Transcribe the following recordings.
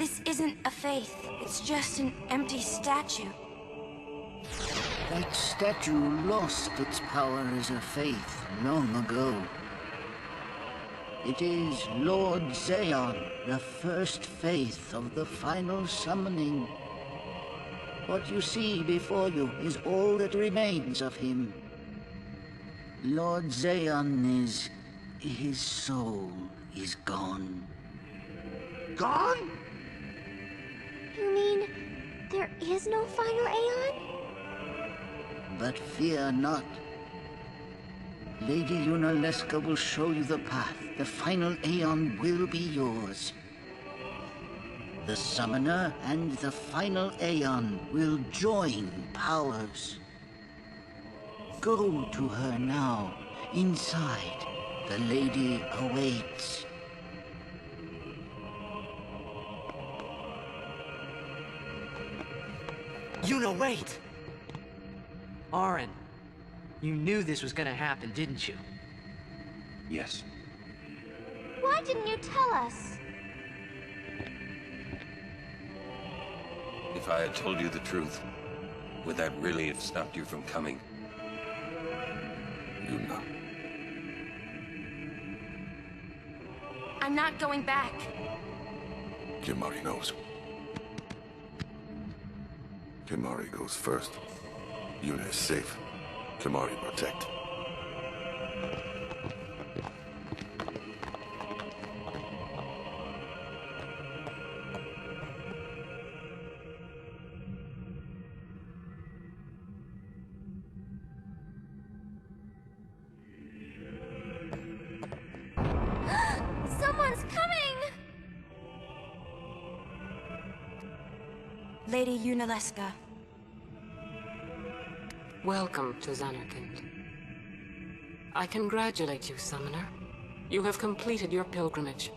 This isn't a faith. It's just an empty statue. That statue lost its power as a faith long ago. It is Lord Zeon, the first faith of the final summoning. What you see before you is all that remains of him. Lord Zeon is... his soul is gone. Gone? You mean there is no final Aeon? But fear not. Lady Yunalesca will show you the path. The final Aeon will be yours. The Summoner and the final Aeon will join powers. Go to her now. Inside, the lady awaits. Yuna, wait! Auron, you knew this was gonna happen, didn't you? Yes. Why didn't you tell us? If I had told you the truth, would that really have stopped you from coming? Yuna. I'm not going back. Kimahri knows. Kimahri goes first. Yuna is safe. Kimahri protect. Someone's coming! Lady Yunalesca. Welcome to Zanarkand. I congratulate you, Summoner. You have completed your pilgrimage.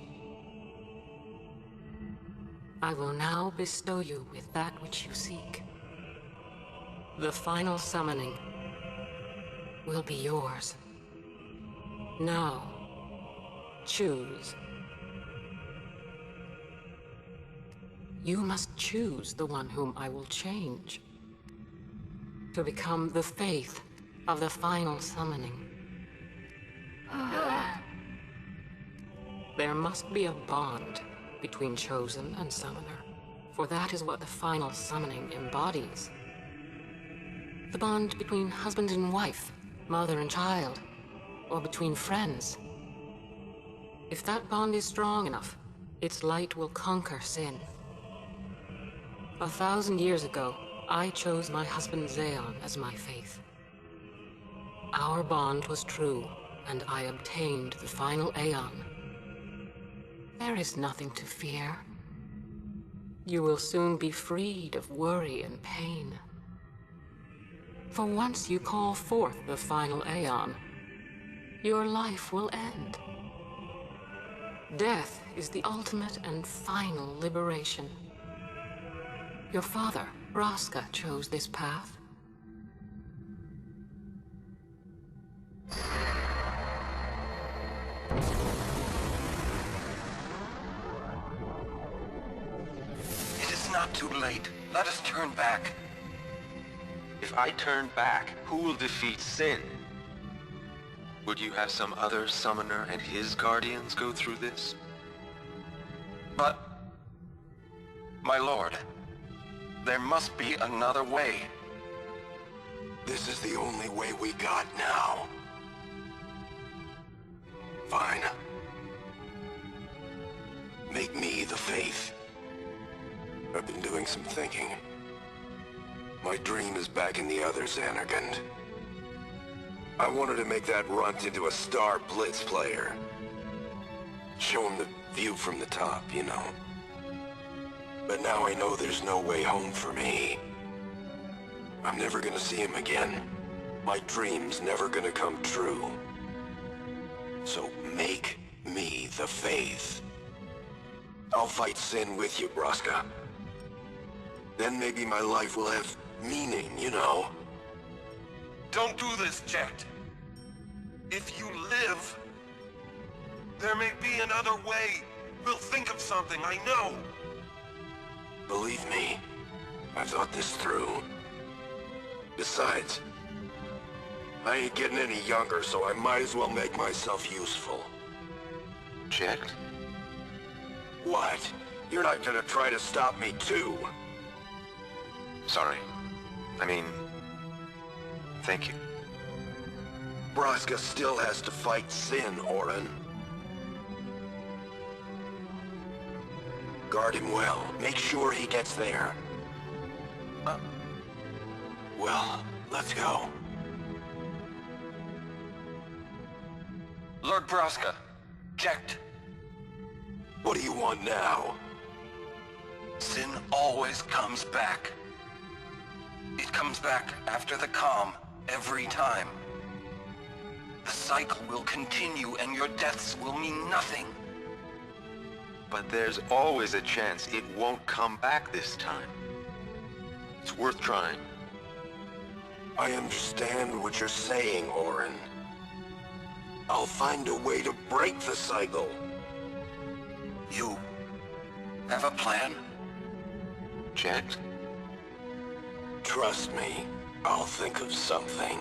I will now bestow you with that which you seek. The final summoning will be yours. Now, choose. You must choose the one whom I will change to become the faith of the final summoning. There must be a bond between Chosen and Summoner, for that is what the final summoning embodies. The bond between husband and wife, mother and child, or between friends. If that bond is strong enough, its light will conquer sin. 1,000 years ago, I chose my husband Zeon as my faith. Our bond was true, and I obtained the final Aeon. There is nothing to fear. You will soon be freed of worry and pain. For once you call forth the final Aeon, your life will end. Death is the ultimate and final liberation. Your father, Raska, chose this path. It is not too late. Let us turn back. If I turn back, who will defeat sin? Would you have some other summoner and his guardians go through this? But... my lord, there must be another way. This is the only way we got now. Fine. Make me the faith. I've been doing some thinking. My dream is back in the other Zanarkand. I wanted to make that runt into a star blitz player. Show him the view from the top, you know. But now I know there's no way home for me. I'm never gonna see him again. My dream's never gonna come true. So make me the faith. I'll fight sin with you, Braska. Then maybe my life will have meaning, you know. Don't do this, Jet. If you live, there may be another way. We'll think of something, I know. Believe me, I've thought this through. Besides, I ain't getting any younger, so I might as well make myself useful. Checked? What? You're not gonna try to stop me too? Sorry. I mean, thank you. Braska still has to fight Sin, Orin. Guard him well. Make sure he gets there. Well, let's go. Lord Braska, checked. What do you want now? Sin always comes back. It comes back after the calm, every time. The cycle will continue and your deaths will mean nothing. But there's always a chance it won't come back this time. It's worth trying. I understand what you're saying, Orin. I'll find a way to break the cycle. You have a plan? Checked. Trust me, I'll think of something.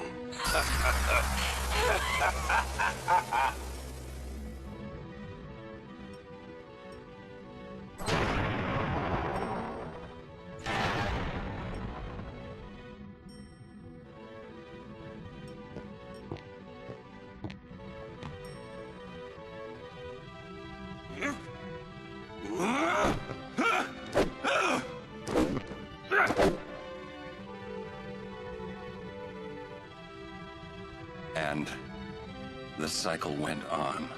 And the cycle went on.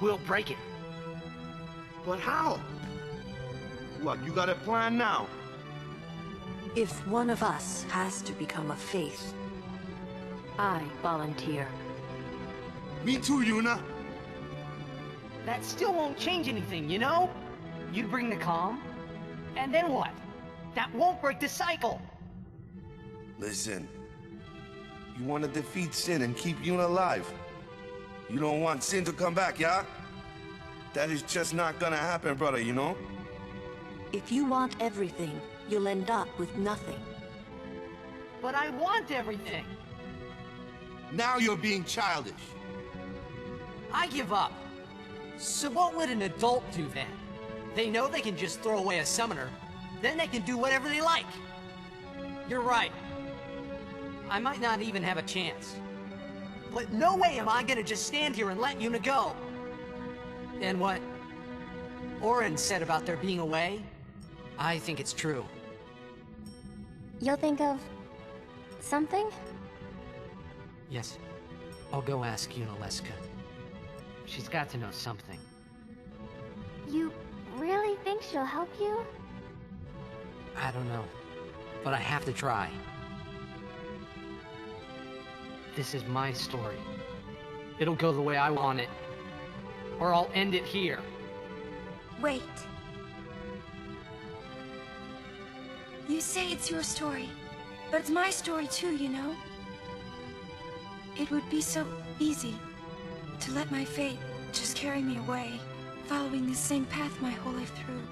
We'll break it. But how? What, you got a plan now? If one of us has to become a faith, I volunteer. Me too, Yuna. That still won't change anything, you know? You bring the calm, and then what? That won't break the cycle! Listen, you want to defeat Sin and keep Yuna alive. You don't want Sin to come back, yeah? That is just not gonna happen, brother, you know? If you want everything, you'll end up with nothing. But I want everything! Now you're being childish. I give up. So what would an adult do then? They know they can just throw away a summoner, then they can do whatever they like. You're right. I might not even have a chance. But no way am I gonna just stand here and let Yuna go. And what Orin said about there being a way, I think it's true. You'll think of something? Yes. I'll go ask Yunalesca. She's got to know something. You really think she'll help you? I don't know. But I have to try. This is my story. It'll go the way I want it. Or I'll end it here. Wait. You say it's your story, but it's my story too, you know? It would be so easy to let my fate just carry me away, following the same path my whole life through.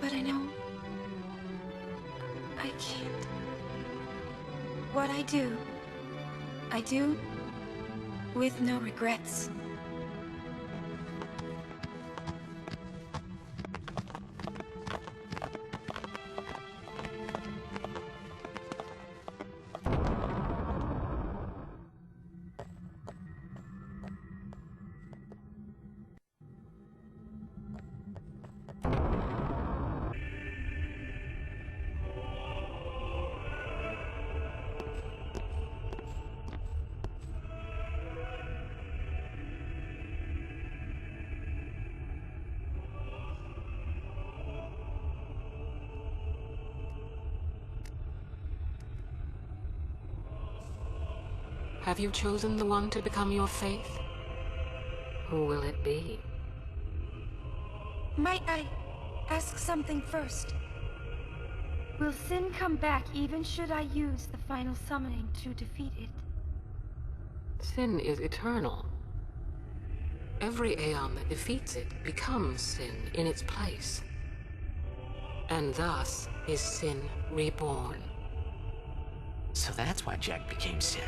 But I know I can't. What I do with no regrets. Have you chosen the one to become your faith? Who will it be? Might I ask something first? Will Sin come back even should I use the final summoning to defeat it? Sin is eternal. Every Aeon that defeats it becomes sin in its place. And thus is sin reborn. So that's why Jack became Sin.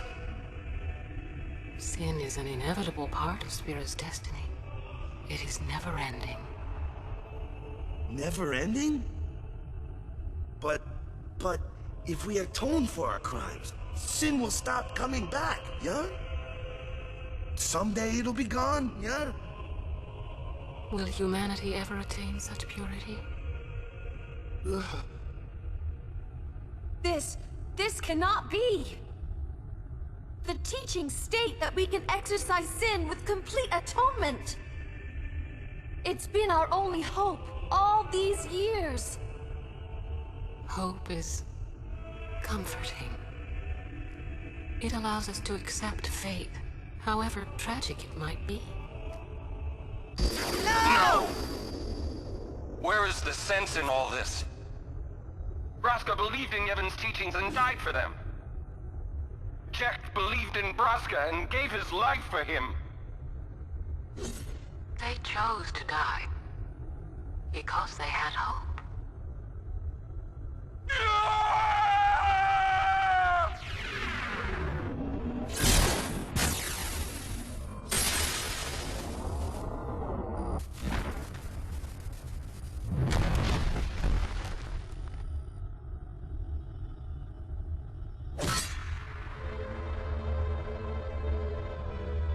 Sin is an inevitable part of Spira's destiny. It is never-ending. Never-ending? But if we atone for our crimes, sin will stop coming back, yeah? Someday it'll be gone, yeah? Will humanity ever attain such purity? This cannot be! The teachings state that we can exercise sin with complete atonement! It's been our only hope all these years! Hope is comforting. It allows us to accept fate, however tragic it might be. No! Where is the sense in all this? Braska believed in Yevon's teachings and died for them. Jack believed in Braska and gave his life for him. They chose to die because they had hope.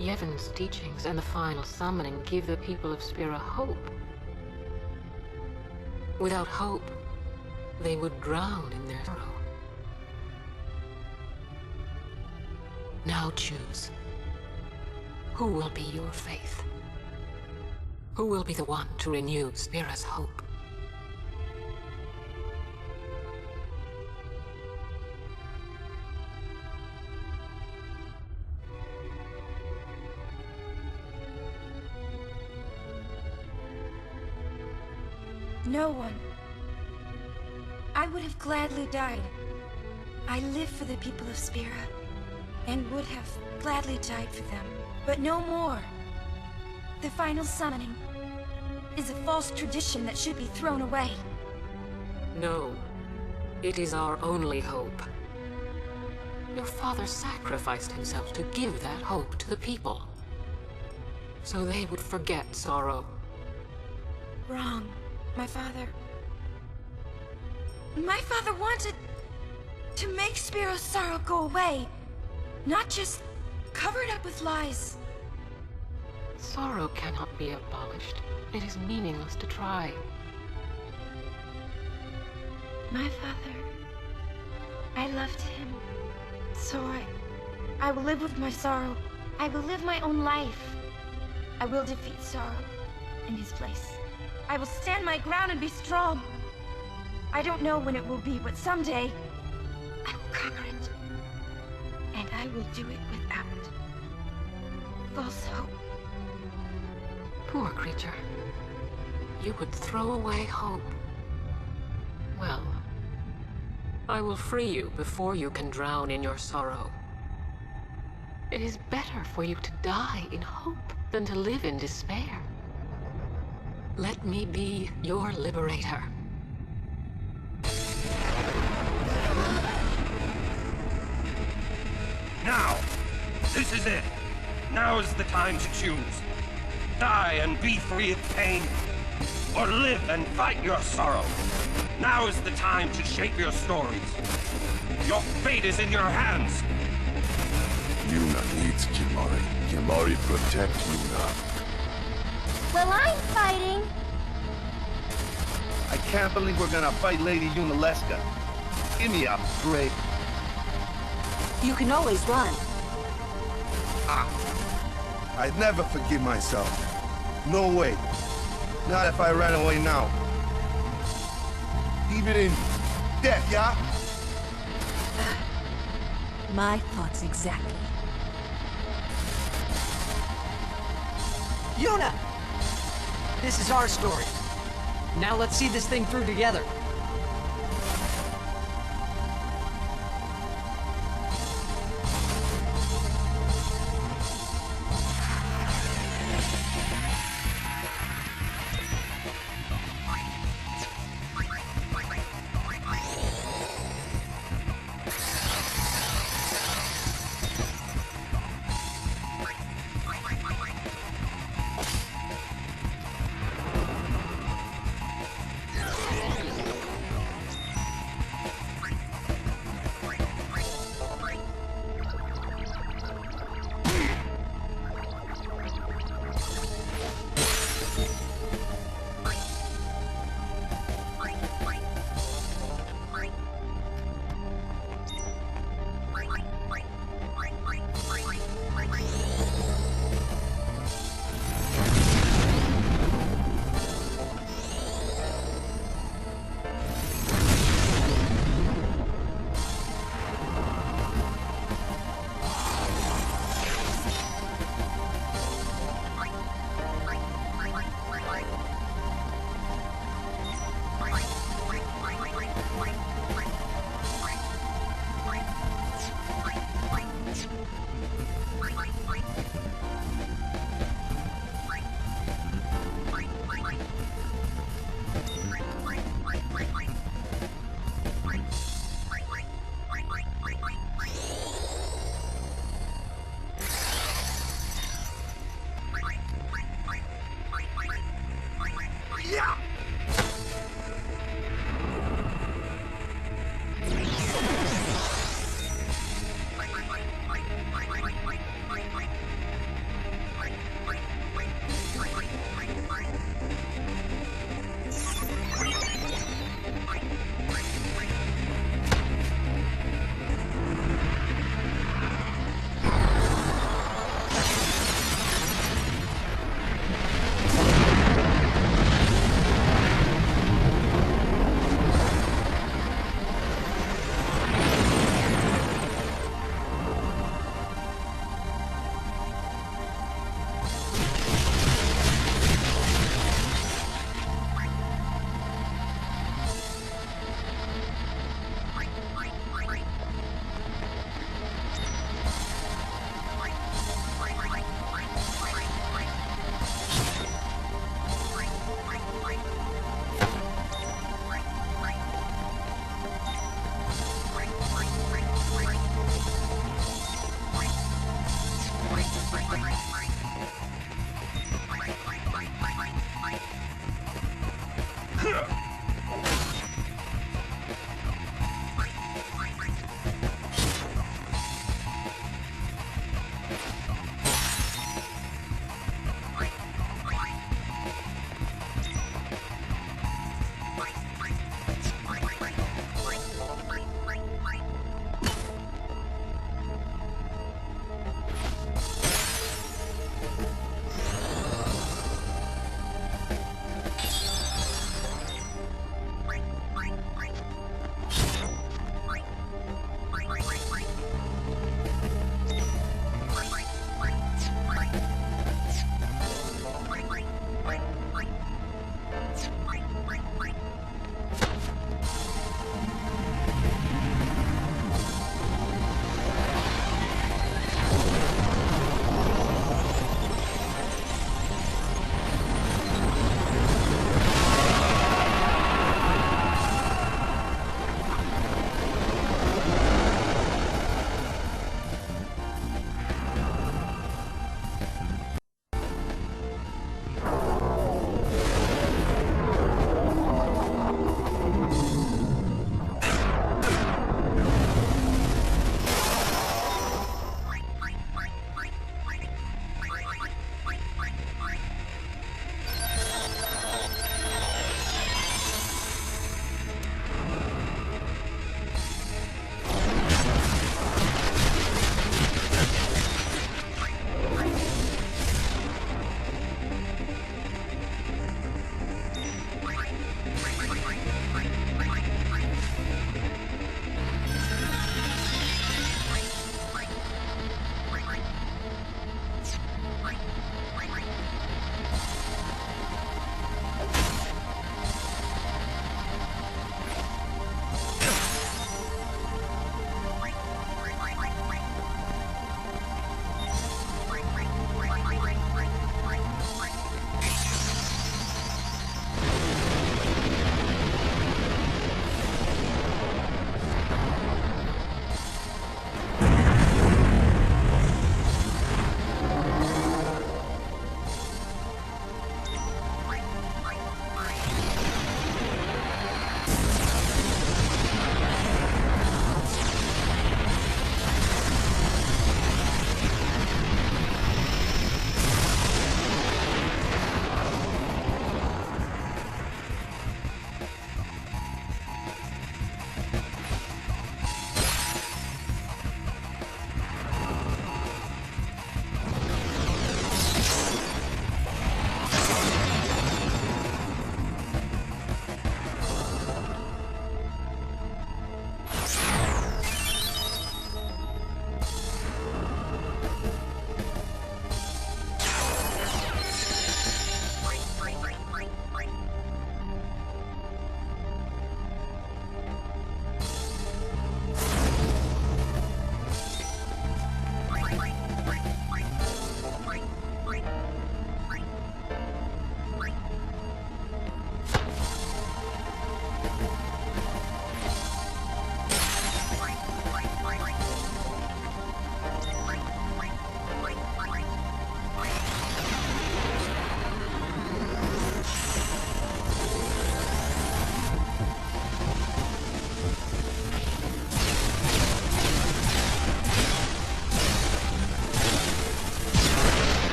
Yevon's teachings and the final summoning give the people of Spira hope. Without hope, they would drown in their sorrow. Now choose. Who will be your faith? Who will be the one to renew Spira's hope? No one. I would have gladly died. I live for the people of Spira, and would have gladly died for them, but no more. The final summoning is a false tradition that should be thrown away. No, it is our only hope. Your father sacrificed himself to give that hope to the people, so they would forget sorrow. Wrong. My father wanted to make Spiro's sorrow go away, not just cover it up with lies. Sorrow cannot be abolished. It is meaningless to try. My father, I loved him, so I will live with my sorrow. I will live my own life. I will defeat sorrow in his place. I will stand my ground and be strong. I don't know when it will be, but someday I will conquer it. And I will do it without false hope. Poor creature. You would throw away hope. Well, I will free you before you can drown in your sorrow. It is better for you to die in hope than to live in despair. Let me be your liberator. Now! This is it! Now is the time to choose. Die and be free of pain, or live and fight your sorrow. Now is the time to shape your stories. Your fate is in your hands. Yuna needs Kimari. Kimari protect Yuna. Well, I'm fighting. I can't believe we're gonna fight Lady Yunalesca. Give me a break. You can always run. I'd never forgive myself. No way. Not if I ran away now. Even in death, yeah? My thoughts exactly. Yuna! This is our story. Now let's see this thing through together.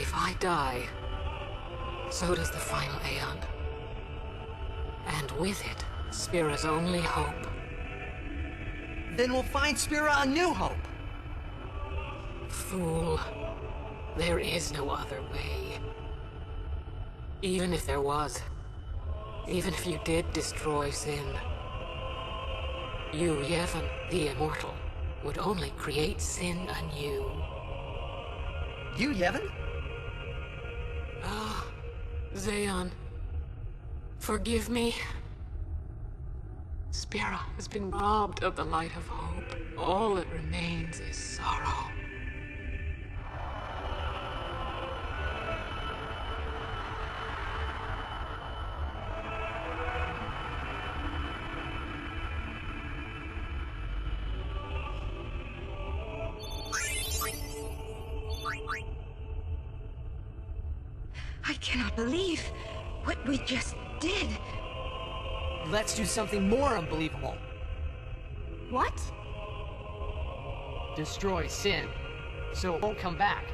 If I die, so does the final Aeon. And with it, Spira's only hope. Then we'll find Spira a new hope. Fool. There is no other way. Even if there was, even if you did destroy Sin, you, Yevon, the Immortal, would only create Sin anew. You, Yevon? Ah, Zeon. Forgive me. Spira has been robbed of the light of hope. All that remains is sorrow. I cannot believe what we just did. Let's do something more unbelievable. What? Destroy Sin, so it won't come back.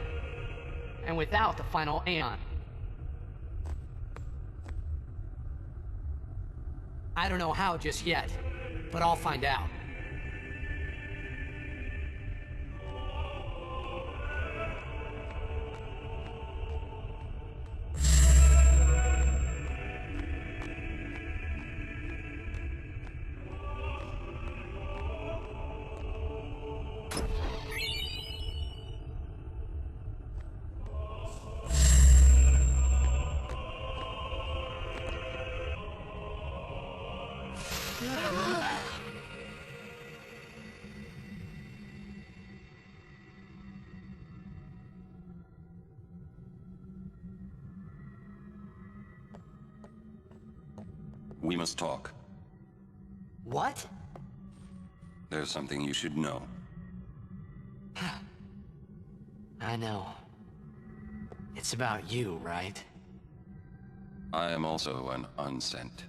And without the final Aeon. I don't know how just yet, but I'll find out. We must talk. What? There's something you should know. I know. It's about you, right? I am also an unsent.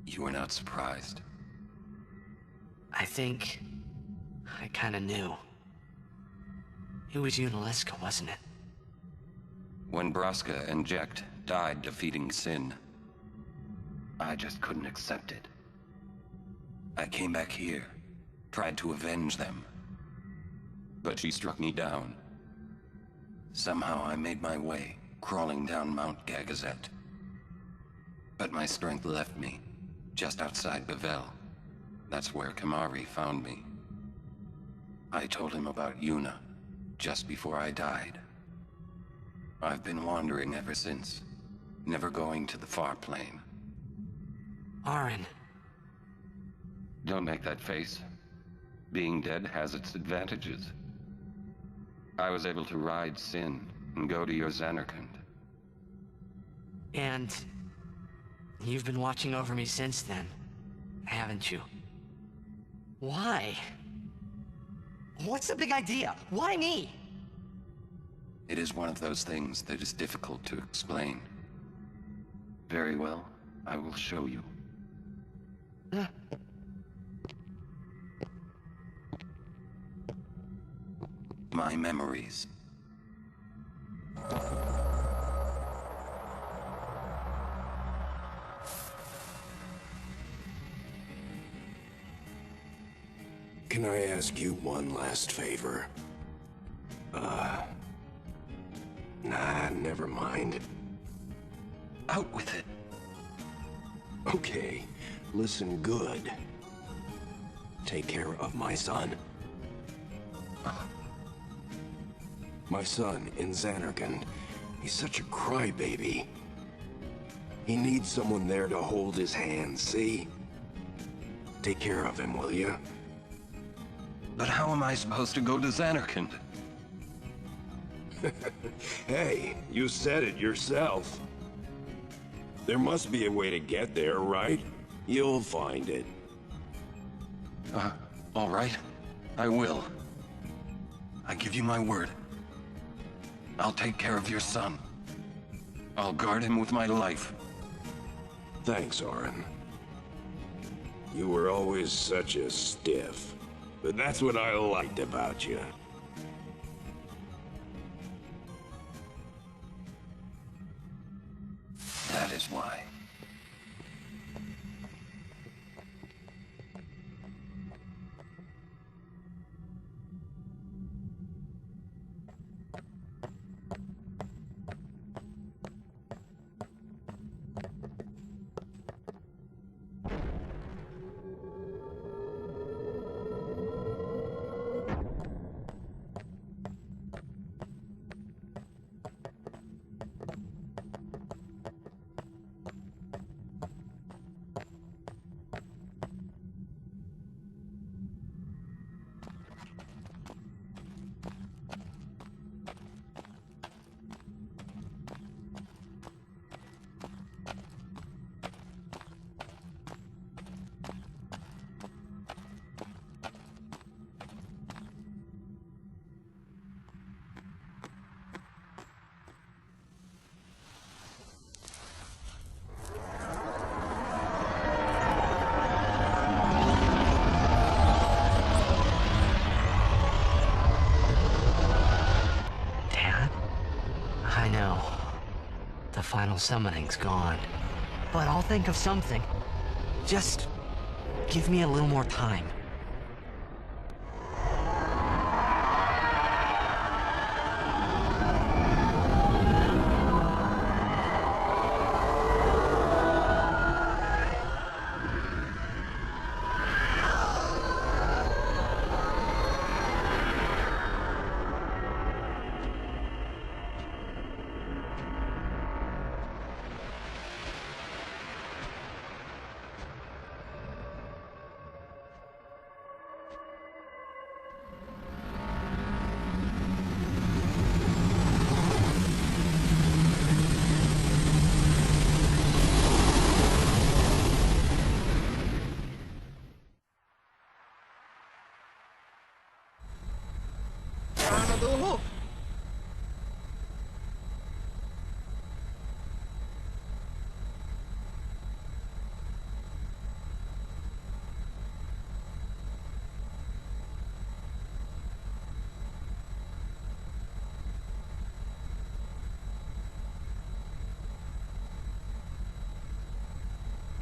You were not surprised. I think... I kinda knew. It was Yunalesca, wasn't it? When Braska and Jecht died defeating Sin, I just couldn't accept it. I came back here, tried to avenge them. But she struck me down. Somehow I made my way, crawling down Mount Gagazet. But my strength left me, just outside Bevel. That's where Kamari found me. I told him about Yuna, just before I died. I've been wandering ever since, never going to the far plane. Auron. Don't make that face. Being dead has its advantages. I was able to ride Sin and go to your Zanarkand. And... you've been watching over me since then, haven't you? Why? What's the big idea? Why me? It is one of those things that is difficult to explain. Very well, I will show you. My memories. Can I ask you one last favor? Nah, never mind. Out with it. Okay, listen good. Take care of my son. My son in Zanarkand. He's such a crybaby. He needs someone there to hold his hand, see? Take care of him, will you? But how am I supposed to go to Zanarkand? Hey, you said it yourself. There must be a way to get there, right? You'll find it. All right. I will. I give you my word. I'll take care of your son. I'll guard him with my life. Thanks, Auron. You were always such a stiff. But that's what I liked about you. final summoning's gone. But I'll think of something. Just give me a little more time.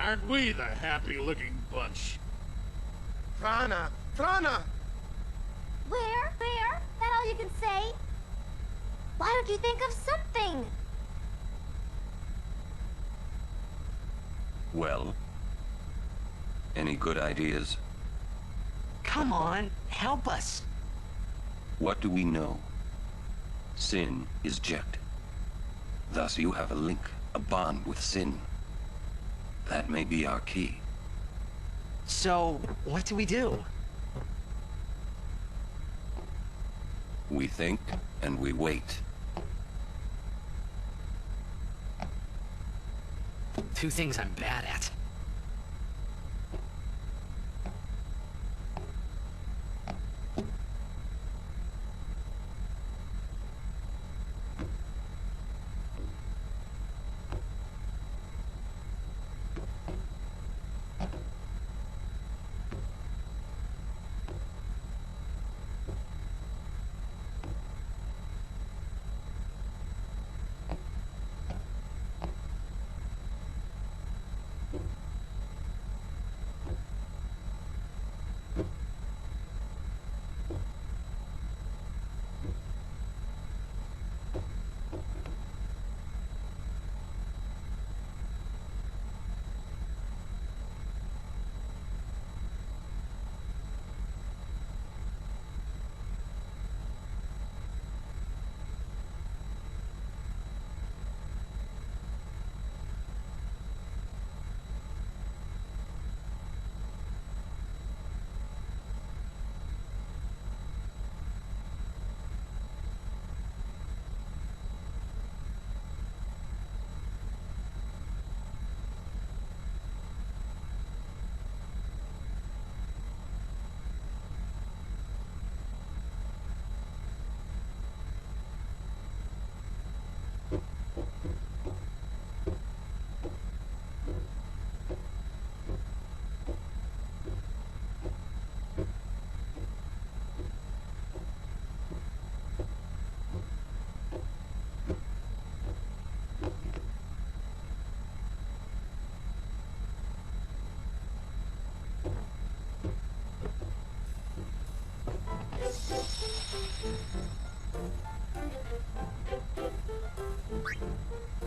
Aren't we the happy-looking bunch? Trana! Trana! Where? That all you can say? Why don't you think of something? Well, any good ideas? Come on, help us. What do we know? Sin is Jekt. Thus you have a link, a bond with Sin. That may be our key. So, what do we do? We think, and we wait. Two things I'm bad at.